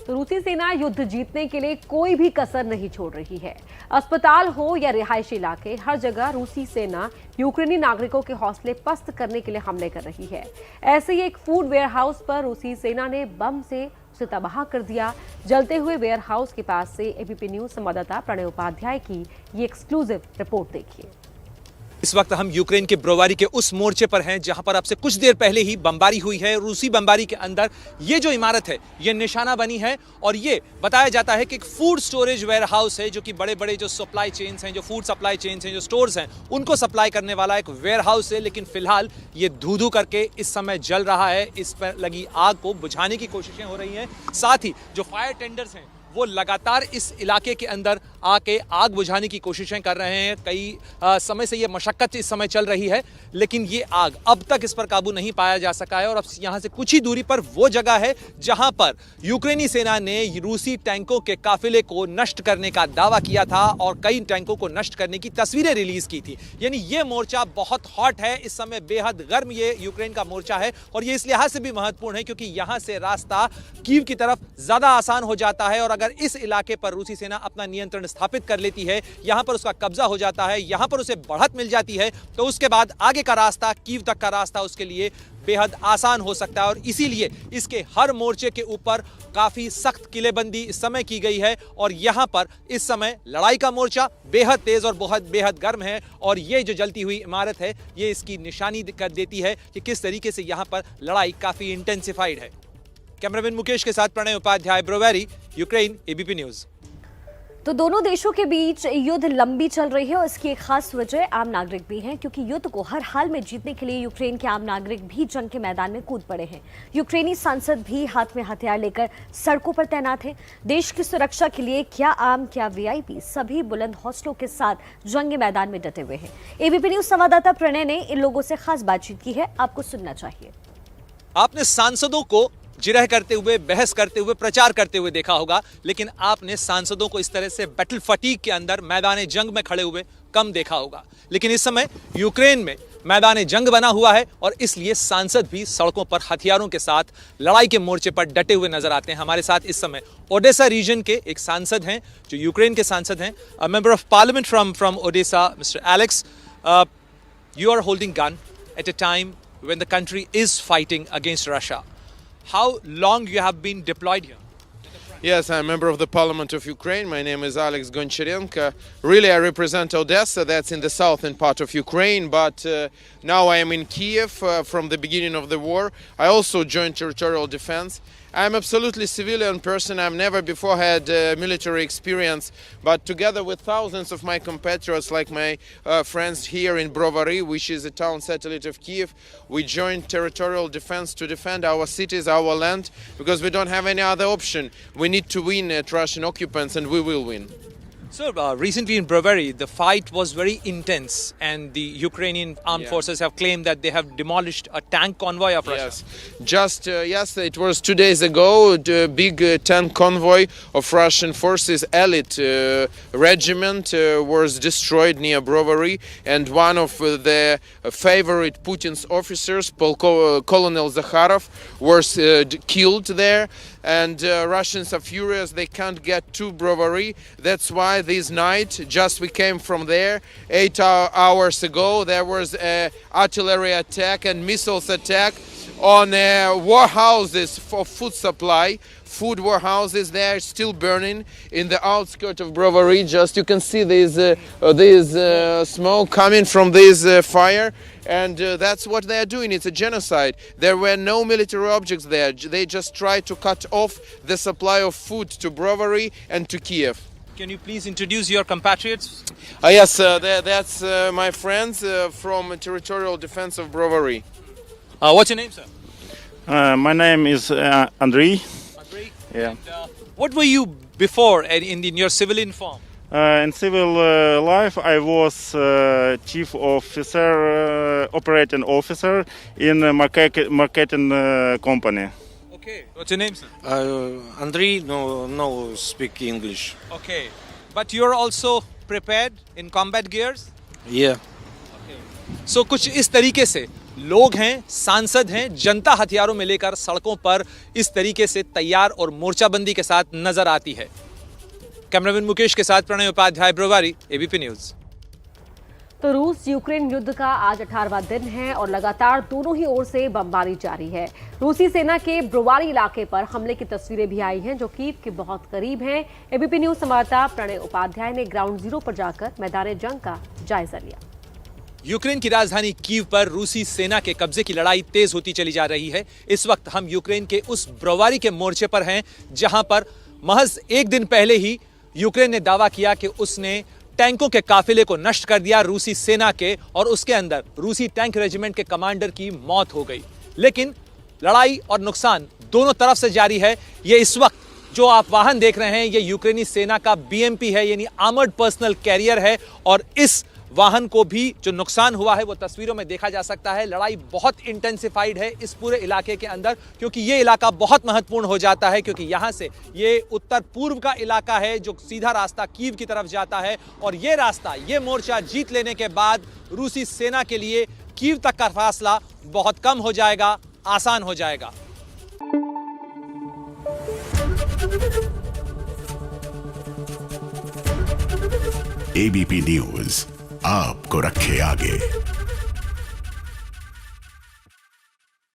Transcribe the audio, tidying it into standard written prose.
तो रूसी सेना युद्ध जीतने के लिए कोई भी कसर नहीं छोड़ रही है। अस्पताल हो या रिहायशी इलाके, हर जगह रूसी सेना यूक्रेनी नागरिकों के हौसले पस्त करने के लिए हमले कर रही है। ऐसे ही एक फूड वेयरहाउस पर रूसी सेना ने बम से उसे तबाह कर दिया। जलते हुए वेयरहाउस के पास से एबीपी न्यूज संवाददाता प्रणय उपाध्याय की ये एक्सक्लूसिव रिपोर्ट देखिए। इस वक्त हम यूक्रेन के ब्रोवारी के उस मोर्चे पर हैं जहां पर अब से कुछ देर पहले ही बमबारी हुई है। रूसी बमबारी के अंदर ये जो इमारत है ये निशाना बनी है और ये बताया जाता है कि एक फूड स्टोरेज वेयर हाउस है, जो कि बड़े बड़े जो सप्लाई चेन्स हैं, जो फूड सप्लाई चेन्स हैं, जो स्टोर्स हैं, उनको सप्लाई करने वाला एक वेयर हाउस है। लेकिन फिलहाल ये धू-धू करके इस समय जल रहा है। इस पर लगी आग को बुझाने की कोशिशें हो रही हैं। साथ ही जो फायर टेंडर्स हैं वो लगातार इस इलाके के अंदर आके आग बुझाने की कोशिशें कर रहे हैं। कई समय से ये मशक्कत इस समय चल रही है, लेकिन ये आग अब तक इस पर काबू नहीं पाया जा सका है। और अब यहाँ से कुछ ही दूरी पर वो जगह है जहां पर यूक्रेनी सेना ने रूसी टैंकों के काफिले को नष्ट करने का दावा किया था और कई टैंकों को नष्ट करने की तस्वीरें रिलीज की थी। यानी ये मोर्चा बहुत हॉट है, इस समय बेहद गर्म ये यूक्रेन का मोर्चा है। और ये इस लिहाज से भी महत्वपूर्ण है क्योंकि यहाँ से रास्ता कीव की तरफ ज्यादा आसान हो जाता है। और अगर इस इलाके पर रूसी सेना अपना नियंत्रण स्थापित कर लेती है, यहां पर उसका कब्जा हो जाता है, यहां पर उसे बढ़त मिल जाती है, तो उसके बाद आगे का रास्ता, कीव तक का रास्ता उसके लिए बेहद आसान हो सकता है। और इसीलिए इसके हर मोर्चे के ऊपर काफी सख्त किलेबंदी इस समय की गई है। और यहां पर इस समय लड़ाई का मोर्चा बेहद तेज और बहुत बेहद गर्म है। और ये जो जलती हुई इमारत है ये इसकी निशानी कर देती है कि किस तरीके से यहां पर लड़ाई काफी इंटेंसिफाइड है। कैमरामैन मुकेश के साथ Pranay Upadhyay, Brovary, Ukraine, ABP News. तो दोनों देशों के बीच युद्ध लंबी चल रही है और इसकी एक खास वजह आम नागरिक भी हैं, क्योंकि युद्ध को हर हाल में जीतने के लिए यूक्रेन के आम नागरिक भी जंग के मैदान में कूद पड़े हैं। यूक्रेनी सांसद भी हाथ में हथियार लेकर सड़कों पर तैनात हैं। देश की सुरक्षा के लिए क्या आम क्या वीआईपी सभी बुलंद हौसलों के साथ जंग के मैदान में डटे हुए हैं। एबीपी न्यूज संवाददाता प्रणय ने इन लोगों से खास बातचीत की है, आपको सुनना चाहिए। आपने सांसदों को जिरह करते हुए, बहस करते हुए, प्रचार करते हुए देखा होगा, लेकिन आपने सांसदों को इस तरह से बैटल फटीग के अंदर मैदान जंग में खड़े हुए कम देखा होगा। लेकिन इस समय यूक्रेन में मैदान जंग बना हुआ है और इसलिए सांसद भी सड़कों पर हथियारों के साथ लड़ाई के मोर्चे पर डटे हुए नजर आते हैं। हमारे साथ इस समय ओडेसा रीजन के एक सांसद हैं जो यूक्रेन के सांसद हैं, member of parliament from Odesa, mister Alex. You are holding gun at a time when the country is fighting against Russia. How long you have been deployed here? Yes, I'm a member of the Parliament of Ukraine. My name is Alex Goncharenko. Really, I represent Odessa. That's in the southern part of Ukraine. But now I am in Kiev from the beginning of the war. I also joined territorial defense. I'm absolutely civilian person. I've never before had military experience. But together with thousands of my compatriots, like my friends here in Brovary, which is a town satellite of Kiev, we joined territorial defense to defend our cities, our land, because we don't have any other option. We need to win at Russian occupants, and we will win. So recently in Brovary, the fight was very intense, and the Ukrainian armed forces have claimed that they have demolished a tank convoy of Russia. Yes, it was 2 days ago. The big tank convoy of Russian forces, elite regiment, was destroyed near Brovary, and one of the favorite Putin's officers, Colonel Zakharov, was killed there. And Russians are furious, they can't get to Brovary. That's why this night, just we came from there 8 hours ago, there was an artillery attack and missiles attack on warehouses for food supply. Food warehouses, they are still burning in the outskirts of Brovary. Just you can see these smoke coming from this fire, and that's what they are doing. It's a genocide. There were no military objects there. They just tried to cut off the supply of food to Brovary and to Kiev. Can you please introduce your compatriots? Yes, that's my friends from territorial defense of Brovary. What's your name, sir? My name is Andrei. Andrei? Yeah. And, what were you before in your civilian form? In civil life, I was chief officer, operating officer in a marketing company. Okay. What's your name, sir? Andrei, no speak English. Okay. But you're also prepared in combat gears? Yeah. So कुछ इस तरीके से लोग हैं, सांसद हैं, जनता हथियारों में लेकर सड़कों पर इस तरीके से तैयार और मोर्चाबंदी के साथ नजर आती है। कैमरामैन मुकेश के साथ प्रणय उपाध्याय, ब्रोवारी, एबीपी न्यूज। तो रूस यूक्रेन युद्ध का आज 18वां दिन है और लगातार दोनों ही ओर से बमबारी जारी है। रूसी सेना के ब्रोवारी इलाके पर हमले की तस्वीरें भी आई हैं जो कीव के बहुत करीब हैं। एबीपी न्यूज संवाददाता प्रणय उपाध्याय ने ग्राउंड जीरो पर जाकर मैदान जंग का जायजा लिया। यूक्रेन की राजधानी कीव पर रूसी सेना के कब्जे की लड़ाई तेज होती चली जा रही है। इस वक्त हम यूक्रेन के उस ब्रोवारी के मोर्चे पर हैं जहां पर महज एक दिन पहले ही यूक्रेन ने दावा किया कि उसने टैंकों के काफिले को नष्ट कर दिया रूसी सेना के, और उसके अंदर रूसी टैंक रेजिमेंट के कमांडर की मौत हो गई। लेकिन लड़ाई और नुकसान दोनों तरफ से जारी है। ये इस वक्त जो आप वाहन देख रहे हैं ये यूक्रेनी सेना का बीएमपी है, यानी आर्मर्ड पर्सनल कैरियर है, और इस वाहन को भी जो नुकसान हुआ है वो तस्वीरों में देखा जा सकता है। लड़ाई बहुत इंटेंसिफाइड है इस पूरे इलाके के अंदर, क्योंकि ये इलाका बहुत महत्वपूर्ण हो जाता है, क्योंकि यहाँ से ये उत्तर पूर्व का इलाका है जो सीधा रास्ता कीव की तरफ जाता है, और ये रास्ता, ये मोर्चा जीत लेने के बाद रूसी सेना के लिए कीव तक का फासला बहुत कम हो जाएगा, आसान हो जाएगा। एबीपी न्यूज आपको रखे आगे।